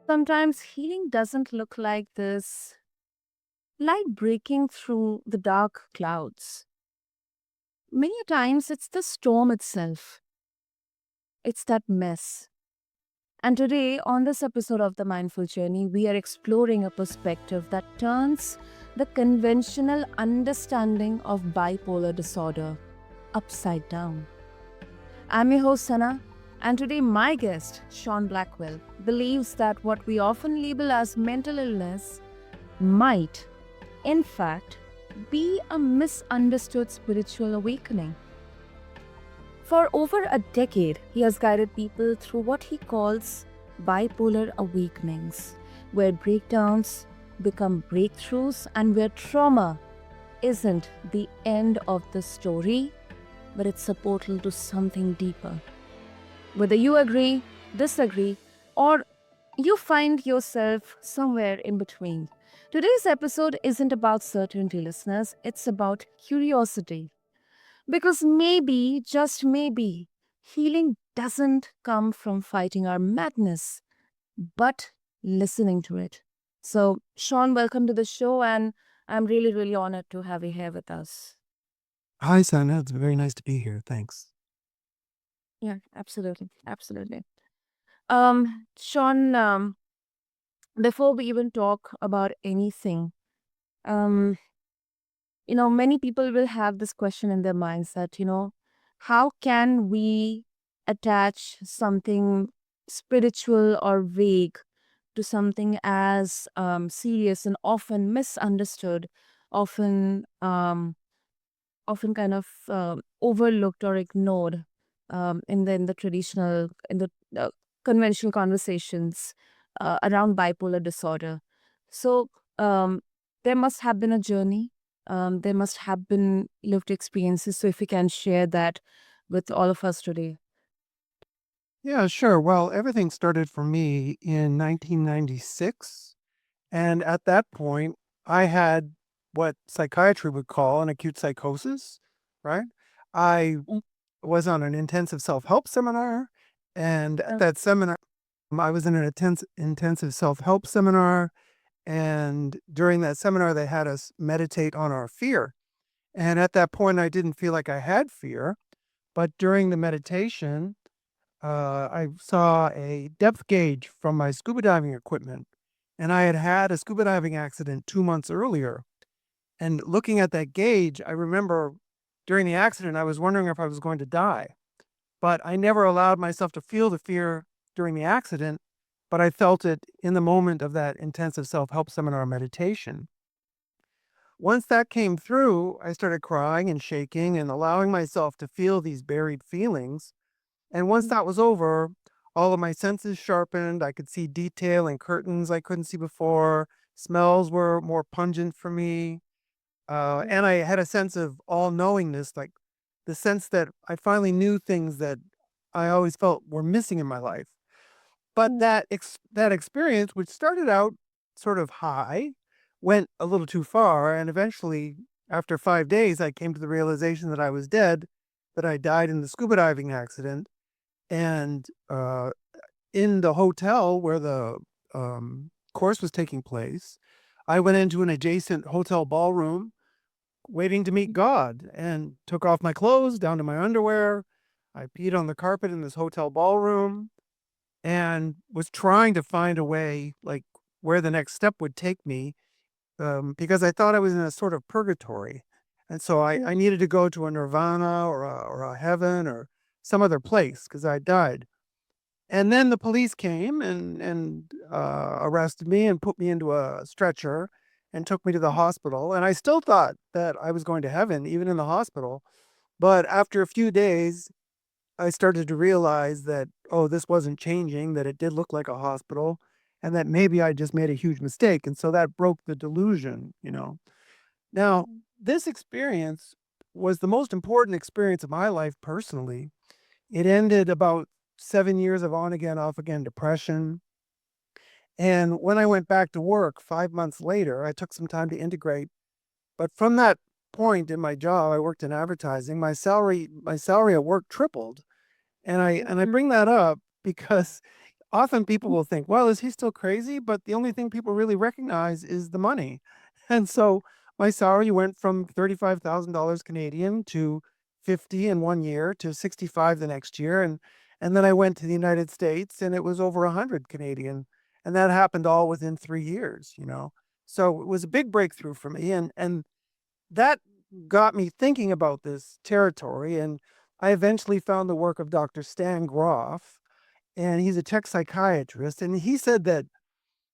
Sometimes healing doesn't look like this light breaking through the dark clouds. Many times it's the storm itself, it's that mess. And today, on this episode of The Mindful Journey, we are exploring a perspective that turns the conventional understanding of bipolar disorder upside down. I'm your host, Sana, and today my guest, Sean Blackwell, believes that what we often label as mental illness might, in fact, be a misunderstood spiritual awakening. For over a decade, he has guided people through what he calls bipolar awakenings, where breakdowns become breakthroughs and where trauma isn't the end of the story, but it's a portal to something deeper. Whether you agree, disagree, or you find yourself somewhere in between, today's episode isn't about certainty, listeners, it's about curiosity. Because maybe, just maybe, healing doesn't come from fighting our madness, but listening to it. So, Sean, welcome to the show, and I'm really, really honored to have you here with us. Hi, Sana. It's very nice to be here. Thanks. Yeah, absolutely. Absolutely. Sean, before we even talk about anything, um, many people will have this question in their minds that, how can we attach something spiritual or vague to something as serious and often misunderstood, often often kind of overlooked or ignored in the traditional in the conventional conversations around bipolar disorder. So um, there must have been a journey. There must have been lived experiences. So if you can share that with all of us today. Yeah, sure. Well, everything started for me in 1996. And at that point, I had what psychiatry would call an acute psychosis, right? I Mm. was on an intensive self help seminar. And at Uh, that seminar, I was in an intensive self help seminar. And during that seminar, they had us meditate on our fear. And at that point, I didn't feel like I had fear. But during the meditation, I saw a depth gauge from my scuba diving equipment, and I had had a scuba diving accident 2 months earlier. And looking at that gauge, I remember during the accident, I was wondering if I was going to die. But I never allowed myself to feel the fear during the accident, but I felt it in the moment of that intensive self help seminar meditation. Once that came through, I started crying and shaking and allowing myself to feel these buried feelings. And once that was over, all of my senses sharpened. I could see detail in curtains I couldn't see before. Smells were more pungent for me. And I had a sense of all knowingness, like the sense that I finally knew things that I always felt were missing in my life. But that experience, which started out sort of high, went a little too far, and eventually, after 5 days, I came to the realization that I was dead, that I died in the scuba diving accident, and in the hotel where the course was taking place, I went into an adjacent hotel ballroom waiting to meet God and took off my clothes down to my underwear. I peed on the carpet in this hotel ballroom and was trying to find a way, like where the next step would take me, because I thought I was in a sort of purgatory. And so I needed to go to a nirvana or a heaven or some other place because I died. And then the police came and arrested me and put me into a stretcher and took me to the hospital. And I still thought that I was going to heaven, even in the hospital. But after a few days, I started to realize that, oh, this wasn't changing, that it did look like a hospital, and that maybe I just made a huge mistake. And so that broke the delusion. Now, this experience was the most important experience of my life personally. It ended about 7 years of on again, off again depression. And when I went back to work 5 months later, I took some time to integrate. But from that point in my job, I worked in advertising. My salary at work tripled. And I bring that up because often people will think, well, is he still crazy? But the only thing people really recognize is the money. And so my salary went from $35,000 Canadian to 50 in 1 year to 65 the next year. And then I went to the United States and it was over 100 Canadian. And that happened all within 3 years, you know. So it was a big breakthrough for me. And that got me thinking about this territory. And I eventually found the work of Dr. Stan Groff, and he's a tech psychiatrist. And he said that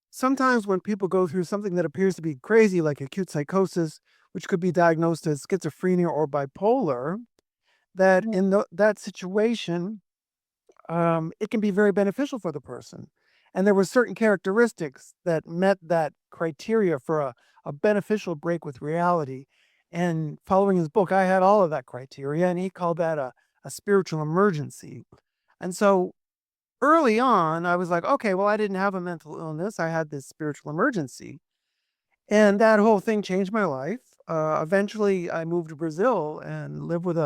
sometimes when people go through something that appears to be crazy, like acute psychosis, which could be diagnosed as schizophrenia or bipolar, that in that situation, it can be very beneficial for the person. And there were certain characteristics that met that criteria for a beneficial break with reality. And following his book, I had all of that criteria, and he called that a spiritual emergency. And so early on, I was like, okay, well, I didn't have a mental illness. I had this spiritual emergency. And that whole thing changed my life. Eventually, I moved to Brazil and lived with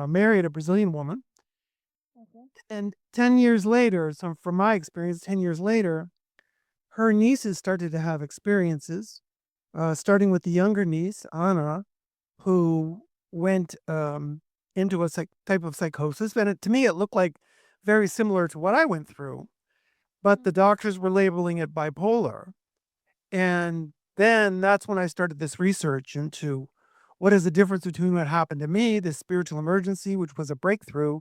married a Brazilian woman. And 10 years later, so from my experience, 10 years later, her nieces started to have experiences, starting with the younger niece, Anna, who went into a type of psychosis. And to me, it looked like very similar to what I went through, but the doctors were labeling it bipolar. And then that's when I started this research into what is the difference between what happened to me, this spiritual emergency, which was a breakthrough,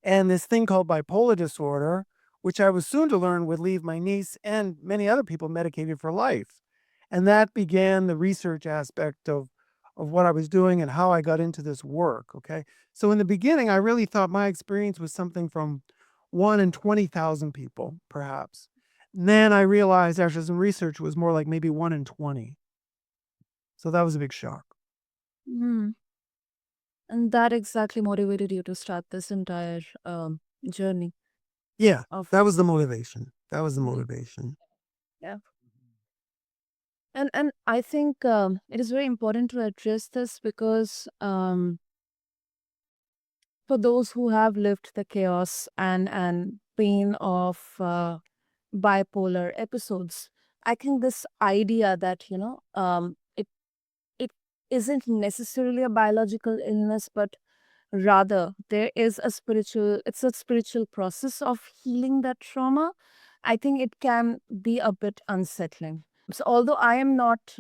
and this thing called bipolar disorder, which I was soon to learn would leave my niece and many other people medicated for life. And that began the research aspect of what I was doing and how I got into this work. Okay. So in the beginning, I really thought my experience was something from 1 in 20,000 people, perhaps. And then I realized after some research it was more like maybe 1 in 20. So that was a big shock. Mm. And that exactly motivated you to start this entire journey Yeah, of. that was the motivation. That was the Mhm. motivation. Yeah. And I think it is very important to address this because for those who have lived the chaos and pain of bipolar episodes, I think this idea that it isn't necessarily a biological illness, but rather there is it's a spiritual process of healing that trauma. I think it can be a bit unsettling. So although I am not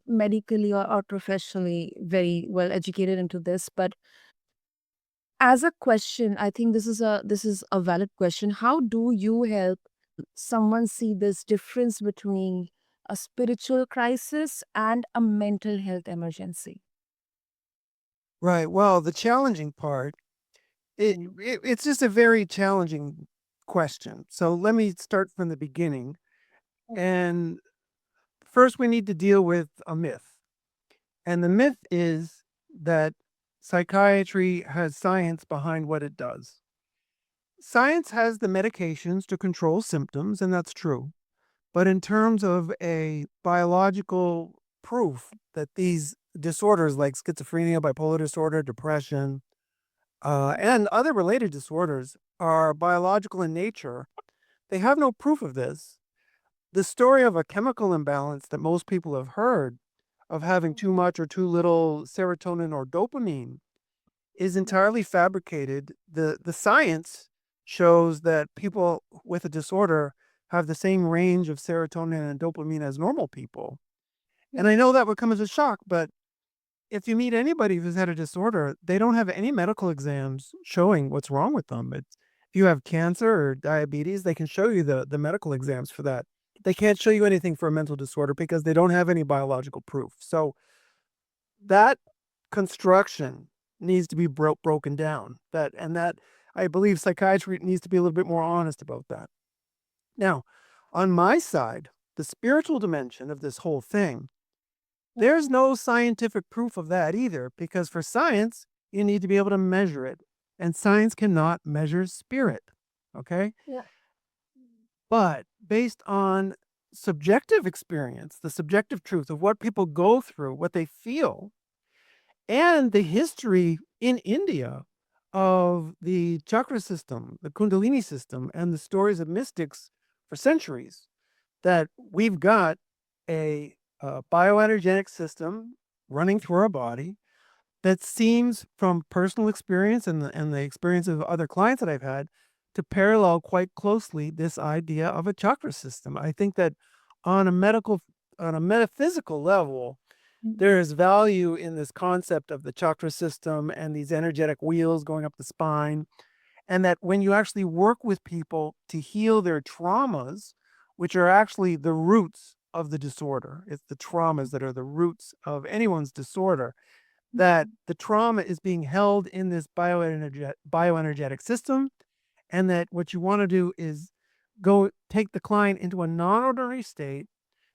medically or professionally very well educated into this, but as a question, I think this is a valid question. How do you help someone see this difference between a spiritual crisis and a mental health emergency? Right. Well, the challenging part, it's just a very challenging question. So let me start from the beginning. And first, we need to deal with a myth. And the myth is that psychiatry has science behind what it does. Science has the medications to control symptoms, and that's true. But in terms of a biological proof that these disorders like schizophrenia, bipolar disorder, depression, and other related disorders are biological in nature, they have no proof of this. The story of a chemical imbalance that most people have heard of having too much or too little serotonin or dopamine is entirely fabricated. The science shows that people with a disorder have the same range of serotonin and dopamine as normal people. And I know that would come as a shock, but if you meet anybody who's had a disorder, they don't have any medical exams showing what's wrong with them. If you have cancer or diabetes, they can show you the medical exams for that. They can't show you anything for a mental disorder because they don't have any biological proof. So that construction needs to be broken down. That I believe psychiatry needs to be a little bit more honest about that. Now, on my side, the spiritual dimension of this whole thing, there's no scientific proof of that either, because for science, you need to be able to measure it. And science cannot measure spirit. Okay? Yeah. But based on subjective experience, the subjective truth of what people go through, what they feel, and the history in India of the chakra system, the Kundalini system, and the stories of mystics for centuries that we've got a bioenergetic system running through our body that seems, from personal experience and the experience of other clients that I've had, to parallel quite closely this idea of a chakra system. I think that on a metaphysical level, there is value in this concept of the chakra system and these energetic wheels going up the spine. And that when you actually work with people to heal their traumas, which are actually the roots of the disorder, it's the traumas that are the roots of anyone's disorder, that the trauma is being held in this bioenergetic system, and that what you want to do is go take the client into a non-ordinary state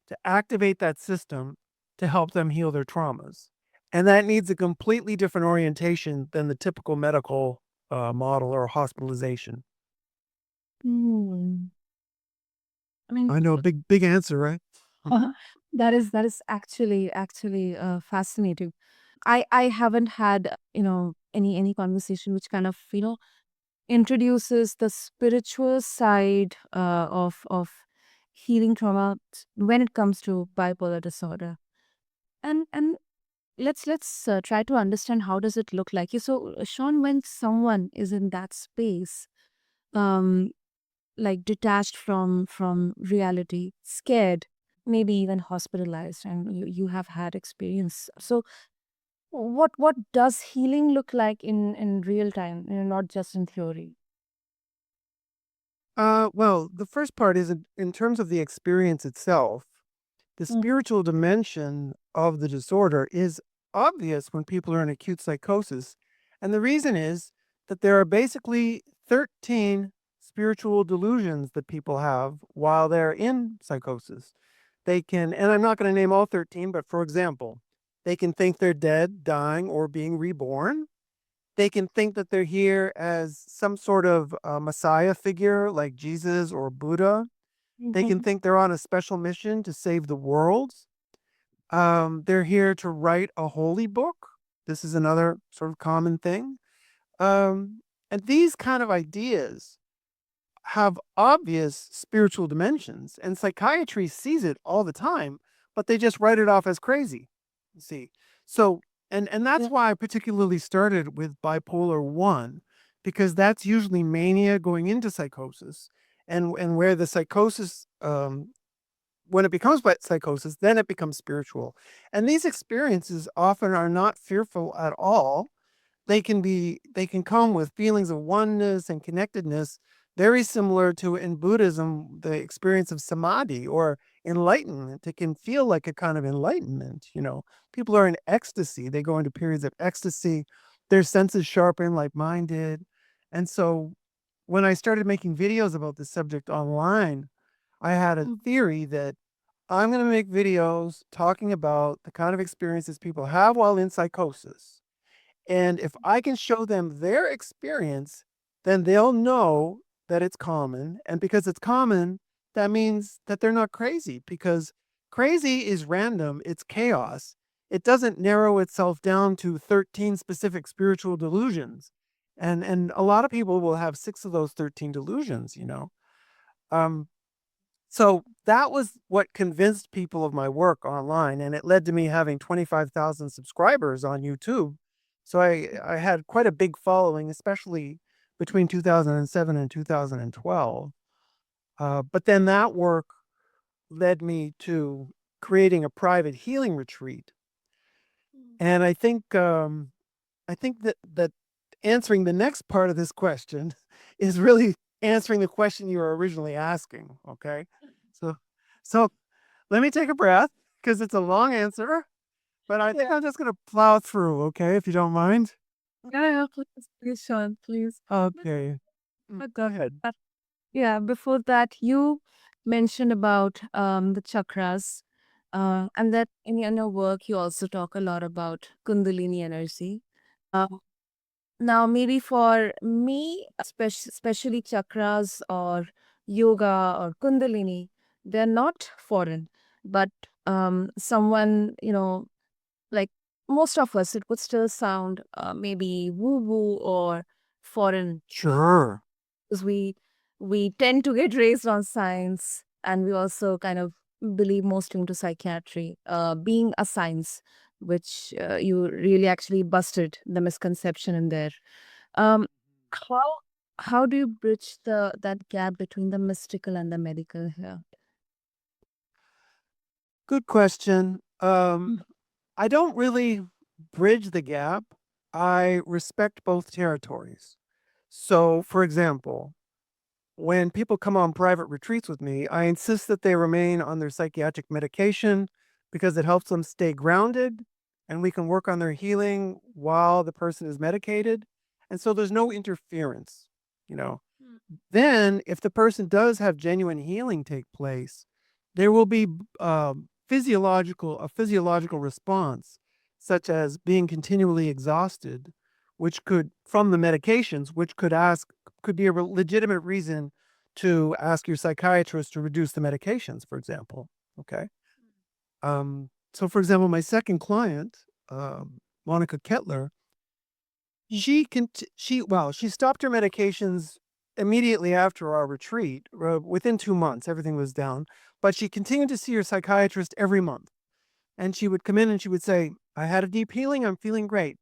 to activate that system to help them heal their traumas. And that needs a completely different orientation than the typical medical model or hospitalization. Hmm. I mean, I know, big answer, right? that is actually fascinating. I haven't had any conversation which kind of introduces the spiritual side of healing trauma when it comes to bipolar disorder. And let's try to understand how does it look like. So, Sean, when someone is in that space, um, like detached from reality, scared, maybe even hospitalized, and you have had experience. So, what does healing look like in real time, not just in theory? Well, the first part is in terms of the experience itself. The Mm. spiritual dimension of the disorder is obvious when people are in acute psychosis. And the reason is that there are basically 13 spiritual delusions that people have while they're in psychosis. They can, and I'm not going to name all 13, but for example, they can think they're dead, dying, or being reborn. They can think that they're here as some sort of messiah figure like Jesus or Buddha. They can think they're on a special mission to save the world. They're here to write a holy book. This is another sort of common thing. And these kind of ideas have obvious spiritual dimensions, and psychiatry sees it all the time, but they just write it off as crazy. You see, so and Yeah. that's why I particularly started with bipolar one, because that's usually mania going into psychosis, and where the psychosis when it becomes psychosis, then it becomes spiritual. And these experiences often are not fearful at all. They can come with feelings of oneness and connectedness, very similar to in Buddhism, the experience of samadhi or enlightenment. It can feel like a kind of enlightenment, you know. People are in ecstasy. They go into periods of ecstasy. Their senses sharpen like mine did. And so when I started making videos about this subject online, I had a Mm. theory that I'm going to make videos talking about the kind of experiences people have while in psychosis. And if I can show them their experience, then they'll know that it's common. And because it's common, that means that they're not crazy, because crazy is random, it's chaos. It doesn't narrow itself down to 13 specific spiritual delusions. And a lot of people will have 6 of those 13 delusions, you know. Um, so that was what convinced people of my work online, and it led to me having 25,000 subscribers on YouTube. So I had quite a big following, especially between 2007 and 2012. But then that work led me to creating a private healing retreat. And I think that answering the next part of this question is really answering the question you were originally asking. Okay, so so let me take a breath because it's a long answer, but I think Yeah. I'm just gonna plow through. Okay, if you don't mind. Yeah, please, Sean, please. Okay, But go ahead. but yeah, before that, you mentioned about the chakras, and that in your work you also talk a lot about Kundalini energy. Now, maybe for me, especially chakras or yoga or Kundalini, they're not foreign, but someone, like most of us, it would still sound maybe woo woo or foreign Sure. because we we tend to get raised on science, and we also kind of believe mostly into psychiatry being a science, which you really actually busted the misconception in there. Um, how how do you bridge the that gap between the mystical and the medical here? Good question. Mm. I don't really bridge the gap. I respect both territories. So, for example, when people come on private retreats with me, I insist that they remain on their psychiatric medication because it helps them stay grounded and we can work on their healing while the person is medicated. And so there's no interference, you know. Then, if the person does have genuine healing take place, there will be a physiological response, such as being continually exhausted, which could from the medications, which could be a legitimate reason to ask your psychiatrist to reduce the medications, for example. Okay. So, for example, my second client, Monica Kettler, she stopped her medications immediately after our retreat. Within 2 months, everything was down. But she continued to see her psychiatrist every month. And she would come in and she would say, I had a deep healing. I'm feeling great.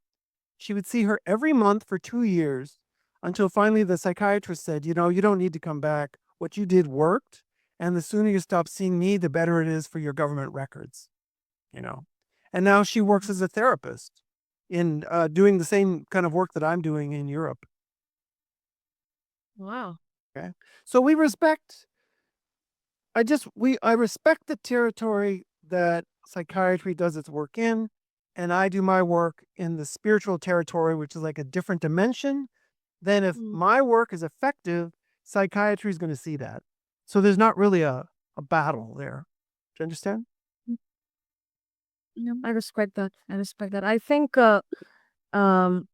She would see her every month for 2 years until finally the psychiatrist said, you don't need to come back. What you did worked. And the sooner you stop seeing me, the better it is for your government records, you know. And now she works as a therapist in doing the same kind of work that I'm doing in Europe. Wow. Okay. So we respect, I respect the territory that psychiatry does its work in, and I do my work in the spiritual territory, which is like a different dimension. Then if Mm. my work is effective, psychiatry is going to see that. So there's not really a battle there. Do you understand? Mm. Yeah, I respect that. I respect that. I think um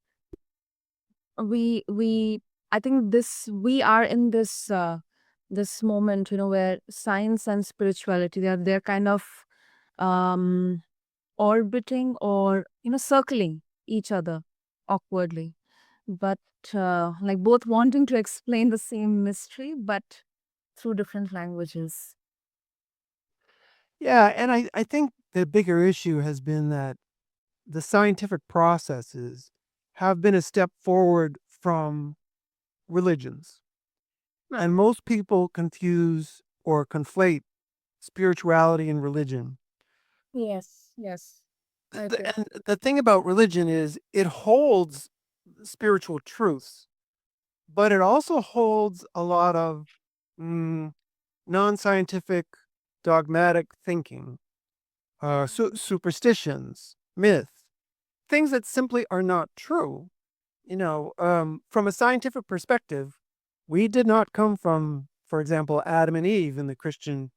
we I think this we are in this moment, where science and spirituality, they're kind of um orbiting or circling each other awkwardly, but like both wanting to explain the same mystery but through different languages. Yeah, and I think the bigger issue has been that the scientific processes have been a step forward from religions. And most people confuse or conflate spirituality and religion. Yes, yes, I agree. And the thing about religion is it holds spiritual truths, but it also holds a lot of mm, non scientific, dogmatic thinking, superstitions, myth, things that simply are not true. From a scientific perspective, we did not come from, for example, Adam and Eve in the Christian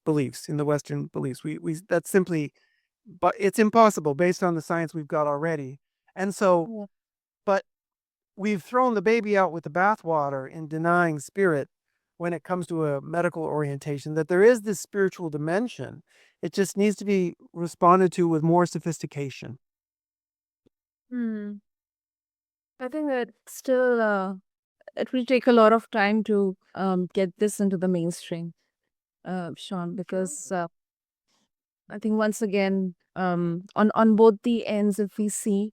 beliefs, in the Western beliefs. We that's simply, but it's impossible based on the science we've got already. And so, Yeah. but we've thrown the baby out with the bathwater in denying spirit when it comes to a medical orientation, that there is this spiritual dimension. It just needs to be responded to with more sophistication. Hmm. I think that still it will take a lot of time to get this into the mainstream, Sean, Sure. because I think once again, on both the ends, if we see,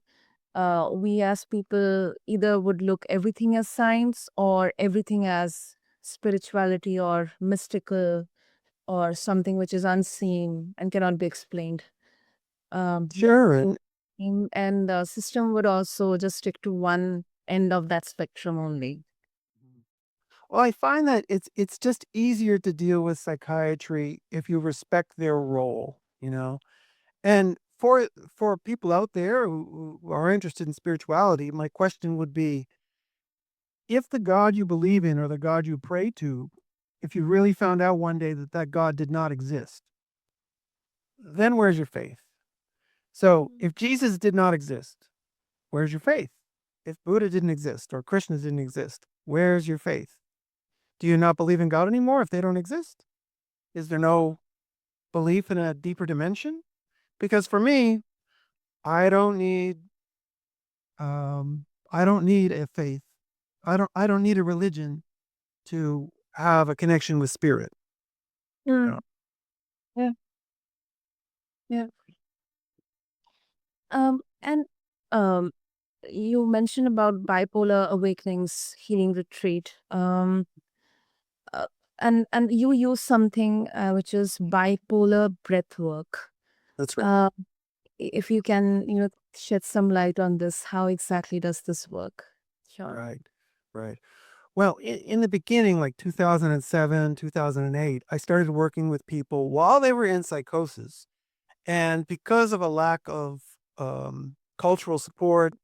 we as people either would look everything as science or everything as spirituality or mystical or something which is unseen and cannot be explained. Um, Sure. And and the system would also just stick to one end of that spectrum only. well, I find that it's just easier to deal with psychiatry if you respect their role. And for people out there who are interested in spirituality, my question would be, if the God you believe in or the God you pray to, if you really found out one day that that God did not exist, then where's your faith? So if Jesus did not exist, where's your faith? If Buddha didn't exist or Krishna didn't exist, where's your faith? Do you not believe in God anymore if they don't exist? Is there no belief in a deeper dimension? Because for me, I don't need I don't need a faith. I don't need a religion to have a connection with spirit. You Mm. know? Yeah. Yeah. And um, you mentioned about bipolar awakenings healing retreat. Uh, and you use something which is bipolar breathwork. That's right. Uh, if you can, shed some light on this, how exactly does this work, Sean? Right. Right. Well, in the beginning, like 2007, 2008, I started working with people while they were in psychosis. And because of a lack of cultural support,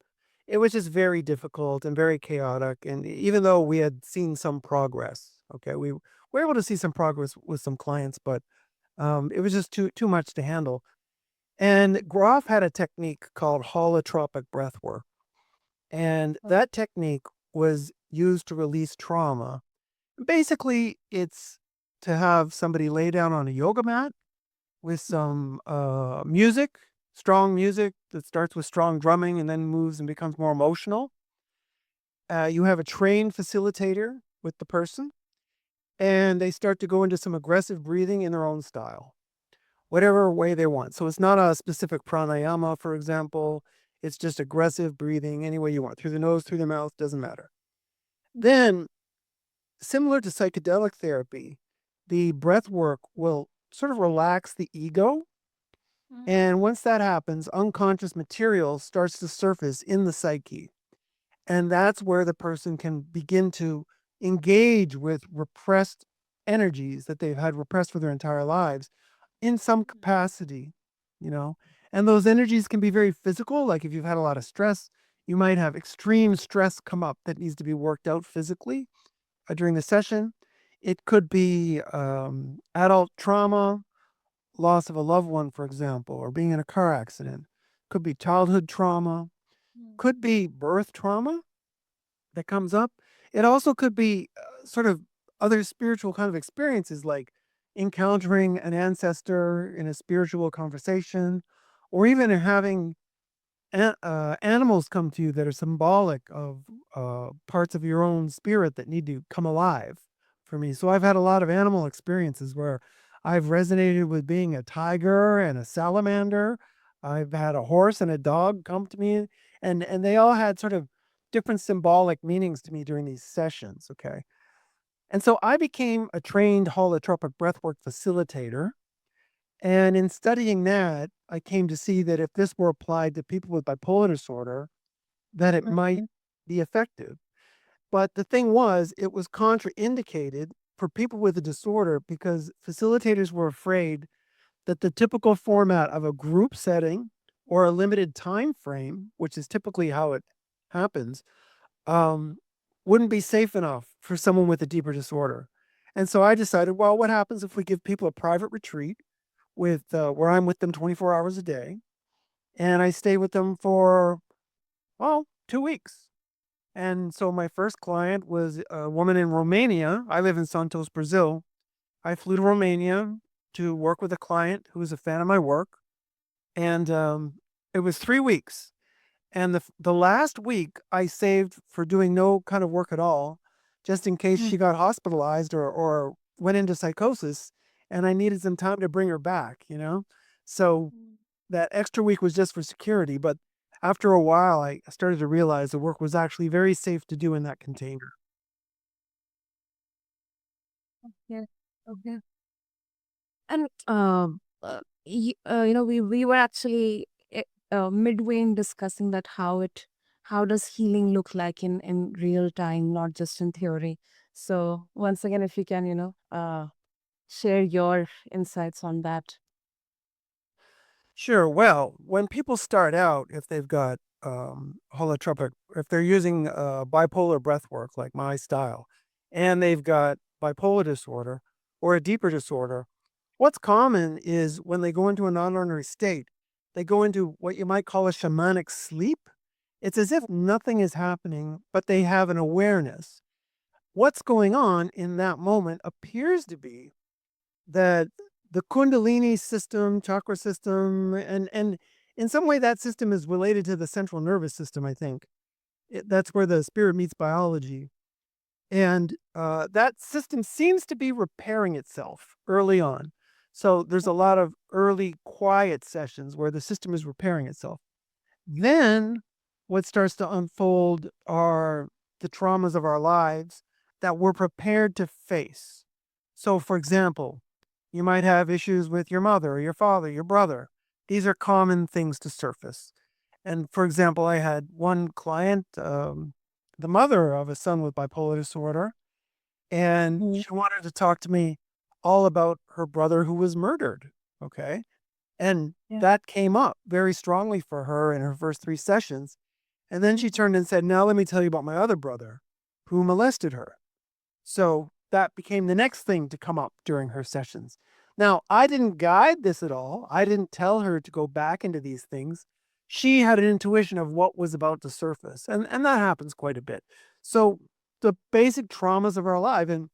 it was just very difficult and very chaotic. And even though we had seen some progress, okay, we were able to see some progress with some clients, but it was just too much to handle. And Groff had a technique called holotropic breathwork, and Oh. that technique was used to release trauma. Basically, it's to have somebody lay down on a yoga mat with some music, strong music that starts with strong drumming and then moves and becomes more emotional. You have a trained facilitator with the person, and they start to go into some aggressive breathing in their own style, whatever way they want. So it's not a specific pranayama, for example. It's just aggressive breathing any way you want, through the nose, through the mouth, doesn't matter. Then, similar to psychedelic therapy, the breath work will sort of relax the ego. Mm. And once that happens, unconscious material starts to surface in the psyche. And that's where the person can begin to engage with repressed energies that they've had repressed for their entire lives in some capacity, you know. And those energies can be very physical. Like if you've had a lot of stress, you might have extreme stress come up that needs to be worked out physically during the session. It could be adult trauma, loss of a loved one, for example, or being in a car accident. Could be childhood trauma, Mm. could be birth trauma that comes up. It also could be sort of other spiritual kind of experiences, like encountering an ancestor in a spiritual conversation, or even having animals come to you that are symbolic of parts of your own spirit that need to come alive for me. So I've had a lot of animal experiences where I've resonated with being a tiger and a salamander. I've had a horse and a dog come to me, and they all had sort of different symbolic meanings to me during these sessions. Okay. And so I became a trained holotropic breathwork facilitator. And in studying that, I came to see that if this were applied to people with bipolar disorder, that it might Mhm. be effective. But the thing was, it was contraindicated for people with a disorder because facilitators were afraid that the typical format of a group setting or a limited time frame, which is typically how it happens, um, wouldn't be safe enough for someone with a deeper disorder. And so I decided, well, what happens if we give people a private retreat with where I'm with them 24 hours a day, and I stay with them for, well, 2 weeks. And so my first client was a woman in Romania. I live in Santos, Brazil. I flew to Romania to work with a client who was a fan of my work, and it was 3 weeks. And the last week I saved for doing no kind of work at all, just in case Mm. she got hospitalized or went into psychosis, and I needed some time to bring her back, you know? So that extra week was just for security. But after a while, I started to realize the work was actually very safe to do in that container. Yeah. Okay. And we were actually midway in discussing that how does healing look like in real time, not just in theory. So once again, if you can, share your insights on that. Sure. Well, when people start out, if they've got holotropic, if they're using bipolar breath work like my style, and they've got bipolar disorder or a deeper disorder, what's common is when they go into a non-ordinary state, they go into what you might call a shamanic sleep. It's as if nothing is happening, but they have an awareness. What's going on in that moment appears to be that the Kundalini system, chakra system, and in some way that system is related to the central nervous system, I think. That's where the spirit meets biology. And that system seems to be repairing itself early on. So there's a lot of early quiet sessions where the system is repairing itself. Then what starts to unfold are the traumas of our lives that we're prepared to face. So, for example, you might have issues with your mother or your father, your brother. These are common things to surface. And for example, I had one client, the mother of a son with bipolar disorder, and Mhm. she wanted to talk to me all about her brother who was murdered. Okay. And Yeah. that came up very strongly for her in her first 3 sessions. And then she turned and said, "Now let me tell you about my other brother who molested her." So that became the next thing to come up during her sessions. Now, I didn't guide this at all. I didn't tell her to go back into these things. She had an intuition of what was about to surface, and that happens quite a bit. So the basic traumas of our life, and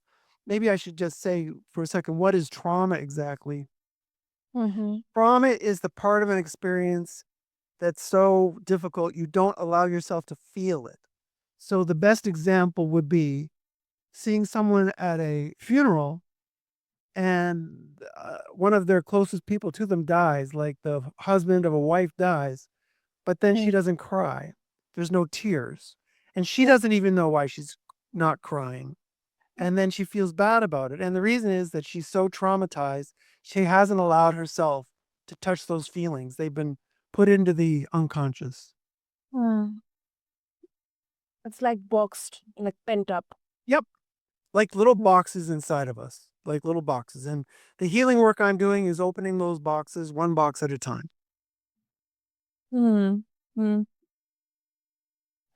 maybe I should just say for a second, what is trauma exactly? Mhm. Trauma is the part of an experience that's so difficult you don't allow yourself to feel it. So the best example would be seeing someone at a funeral and one of their closest people to them dies, like the husband of a wife dies, but then she Mm. doesn't cry. There's no tears. And she doesn't even know why she's not crying. And then she feels bad about it. And the reason is that she's so traumatized, she hasn't allowed herself to touch those feelings. They've been put into the unconscious. Mm. It's like boxed, like pent up. Yep. Like little Mm. boxes inside of us, like little boxes. And the healing work I'm doing is opening those boxes one box at a time. Mm. Mm.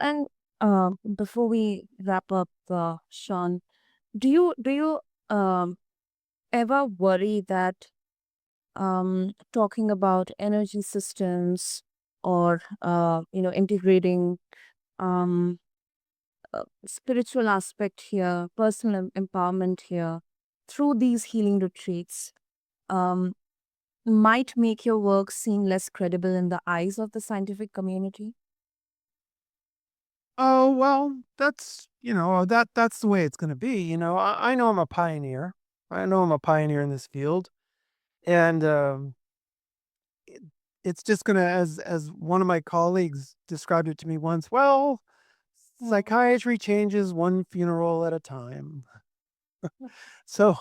And before we wrap up, Sean, do you ever worry that talking about energy systems or integrating um spiritual aspect here, personal empowerment here through these healing retreats um might make your work seem less credible in the eyes of the scientific community? Oh, well, that's the way it's going to be. I know I'm a pioneer. I know I'm a pioneer in this field. And it, it's just going to, as one of my colleagues described it to me once, well, Mm. psychiatry changes one funeral at a time. So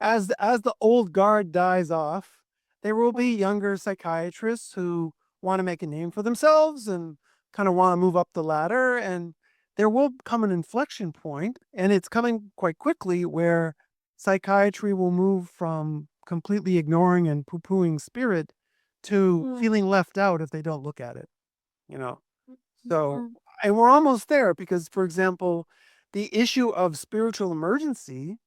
as the old guard dies off, there will be younger psychiatrists who want to make a name for themselves and kind of want to move up the ladder. And there will come an inflection point, and it's coming quite quickly, where psychiatry will move from completely ignoring and poo-pooing spirit to Mm. feeling left out if they don't look at it, you know. So, Mm. and we're almost there because, for example, the issue of spiritual emergency,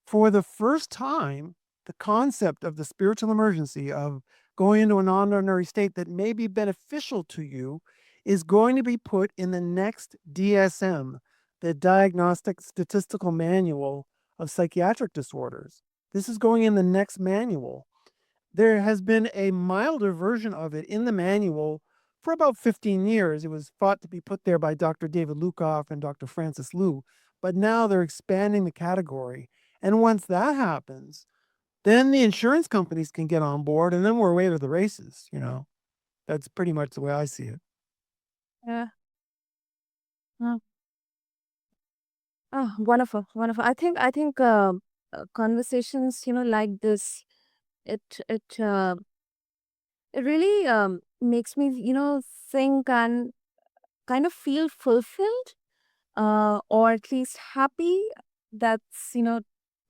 for the first time, the concept of the spiritual emergency, of going into a non-ordinary state that may be beneficial to you, is going to be put in the next DSM, the Diagnostic Statistical Manual of Psychiatric Disorders. This is going in the next manual. There has been a milder version of it in the manual for about 15 years. It was thought to be put there by Dr. David Lukoff and Dr. Francis Liu, but now they're expanding the category. And once that happens, then the insurance companies can get on board, and then we're away to the races. That's pretty much the way I see it. Yeah. Mm. Oh, wonderful, wonderful. I think conversations, like this, it it uh, it really makes me, think and kind of feel fulfilled, or at least happy. That's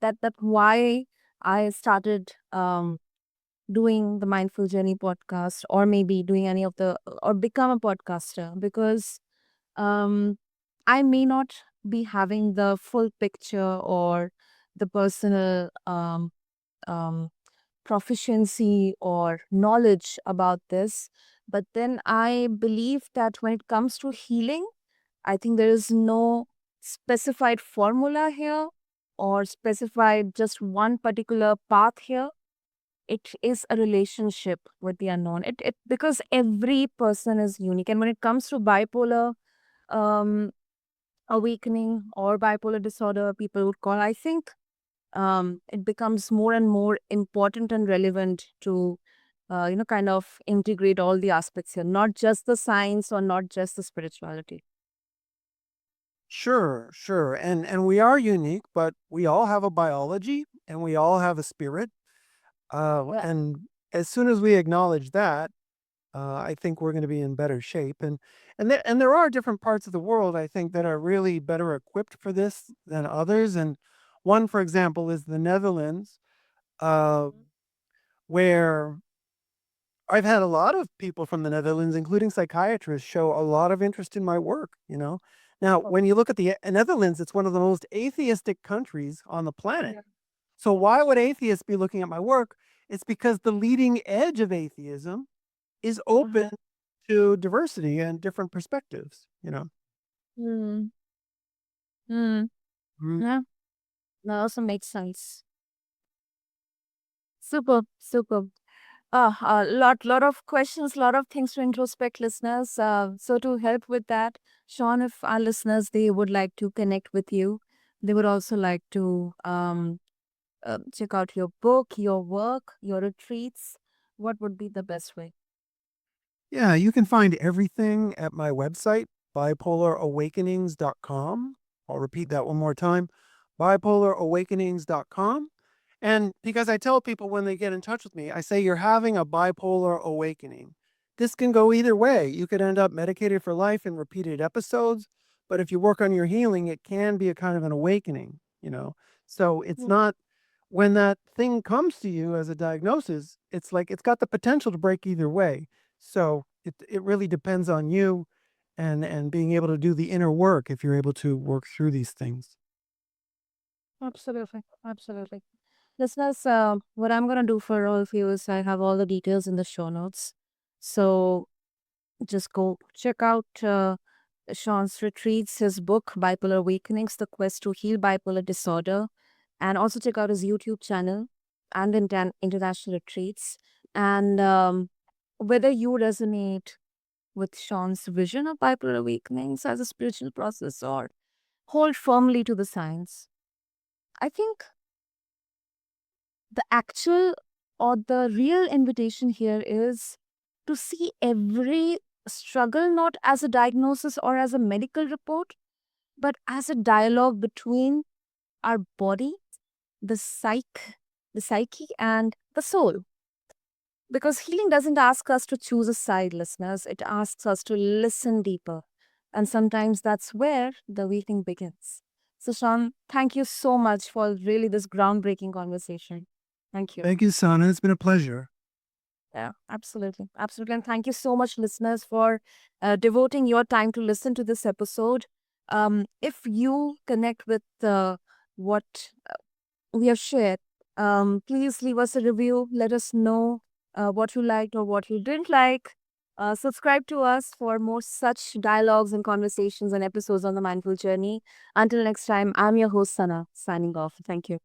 that why I started doing the Mindful Journey podcast, or maybe doing any of the, or become a podcaster, because um, I may not be having the full picture or the personal um, proficiency or knowledge about this. But then I believe that when it comes to healing, I think there is no specified formula here or specified just one particular path here. It is a relationship with the unknown. It because every person is unique. And when it comes to bipolar, um, awakening or bipolar disorder, people would call, I think it becomes more and more important and relevant to, kind of integrate all the aspects here, not just the science or not just the spirituality. Sure, sure. And we are unique, but we all have a biology and we all have a spirit. Yeah. And as soon as we acknowledge that, I think we're going to be in better shape. And there are different parts of the world I think that are really better equipped for this than others. And one, for example, is the Netherlands, uh, where I've had a lot of people from the Netherlands, including psychiatrists, show a lot of interest in my work. Now, when you look at the Netherlands, it's one of the most atheistic countries on the planet. Yeah. So why would atheists be looking at my work? It's because the leading edge of atheism is open to diversity and different perspectives. Mm. Mm. Mm. Yeah, that also makes sense. Super, super. A lot of questions, lot of things to introspect, listeners. So to help with that, Sean, if our listeners they would like to connect with you, they would also like to check out your book, your work, your retreats. What would be the best way? Yeah, you can find everything at my website, bipolarawakenings.com. I'll repeat that one more time, bipolarawakenings.com. And because I tell people when they get in touch with me, I say you're having a bipolar awakening. This can go either way. You could end up medicated for life in repeated episodes, but if you work on your healing, it can be a kind of an awakening. So it's Mm. not when that thing comes to you as a diagnosis, it's like it's got the potential to break either way. So it really depends on you and being able to do the inner work if you're able to work through these things. Absolutely, absolutely. Listeners, what I'm gonna do for all of you is I have all the details in the show notes. So just go check out Sean's retreats, his book, Bipolar Awakenings, The Quest to Heal Bipolar Disorder, and also check out his YouTube channel and international retreats. And whether you resonate with Sean's vision of bipolar awakenings as a spiritual process or hold firmly to the science, I think the actual or the real invitation here is to see every struggle not as a diagnosis or as a medical report, but as a dialogue between our body, the the psyche, and the soul. Because healing doesn't ask us to choose a side, listeners. It asks us to listen deeper. And sometimes that's where the awakening begins. So, Sean, thank you so much for really this groundbreaking conversation. Thank you. Thank you, Sana. It's been a pleasure. Yeah, absolutely. Absolutely. And thank you so much, listeners, for devoting your time to listen to this episode. If you connect with what we have shared, please leave us a review. Let us know what you liked or what you didn't like. Subscribe to us for more such dialogues and conversations and episodes on the Mindful Journey. Until next time, I'm your host, Sana, signing off. Thank you.